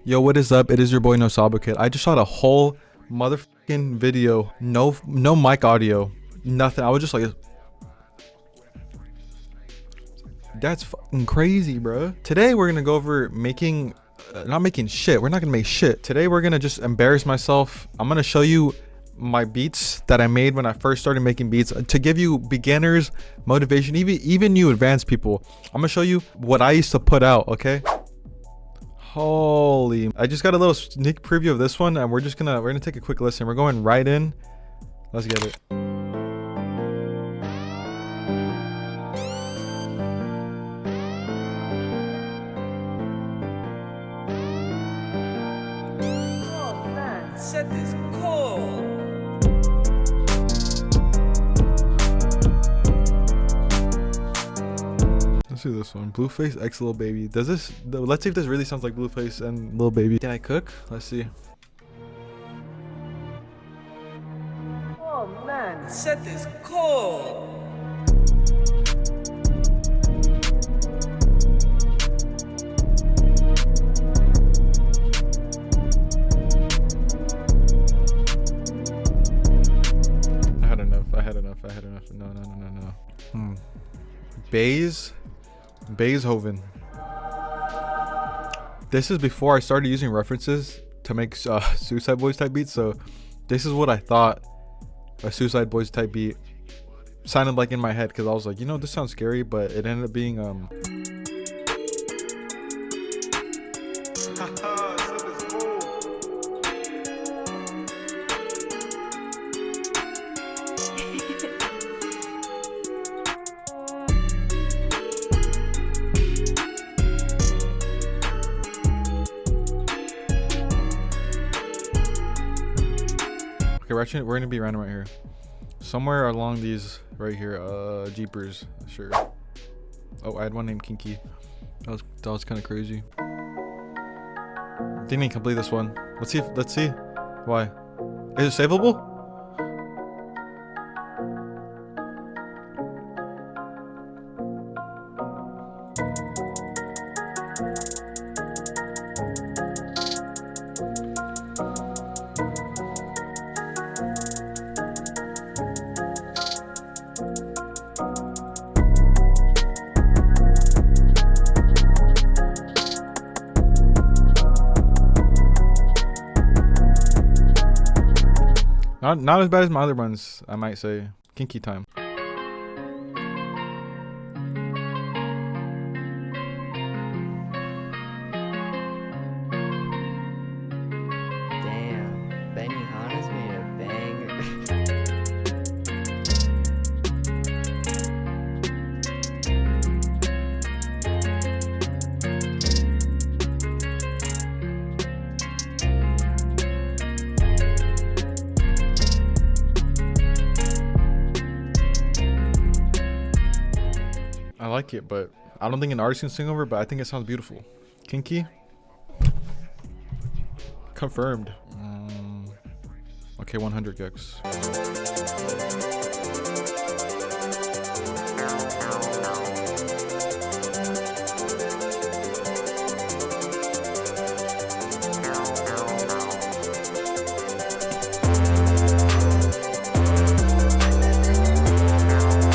Yo, what is up? It is your boy No Sabo Kid. I just shot a whole motherfucking video. No mic audio. Nothing. I was just like, that's fucking crazy, bro. Today we're gonna go over making, not making shit. We're not gonna make shit. Today we're gonna just embarrass myself. I'm gonna show you my beats that I made when I first started making beats to give you beginners motivation, even you advanced people. I'm gonna show you what I used to put out, okay? Holy, I just got a little sneak preview of this one and we're gonna take a quick listen. We're going right in. Let's get it. Oh man, set is cold. Let's do this one. Blueface X Lil Baby. Does this? Let's see if this really sounds like Blueface and Lil Baby. Can I cook? Let's see. Oh man, set is cold. I had enough. No. Beethoven. This is before I started using references to make Suicide Boys type beats. So this is what I thought a Suicide Boys type beat sounded like in my head, because I was like, you know, this sounds scary, but it ended up being okay, we're gonna be random right here. Somewhere along these right here, Jeepers, sure. Oh, I had one named Kinky. That was kind of crazy. Didn't even complete this one. Let's see. Why? Is it savable? Not as bad as my other ones, I might say. Kinky time. Damn, Benny Hanna's made a banger. I like it, but I don't think an artist can sing over it, but I think it sounds beautiful. Kinky. Confirmed. Okay, 100 gex.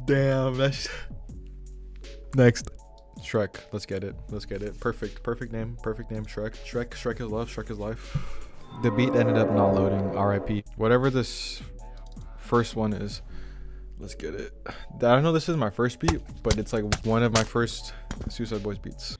Damn, that's next. Shrek. Let's get it. Perfect name. Shrek is love. Shrek is life. The beat ended up not loading. RIP. Whatever this first one is. Let's get it. I don't know this is my first beat, but it's like one of my first Suicide Boys beats.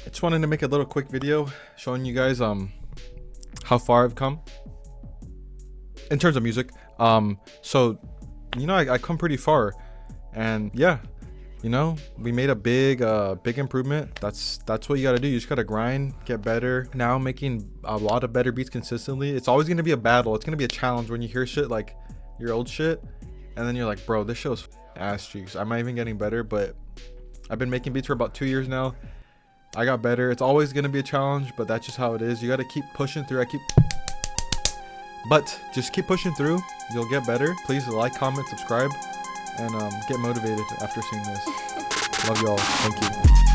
I just wanted to make a little quick video showing you guys how far I've come in terms of music. So you know, I come pretty far, and yeah, you know, we made a big improvement. That's what you got to do. You just got to grind, get better. Now I'm making a lot of better beats consistently. It's always going to be a battle. It's going to be a challenge when you hear shit like your old shit and then you're like, bro, this show's ass cheeks. I'm not even getting better, but I've been making beats for about 2 years now. I got better. It's always gonna be a challenge, but that's just how it is. You gotta keep pushing through. But just keep pushing through. You'll get better. Please like, comment, subscribe, and get motivated after seeing this. Love y'all. Thank you.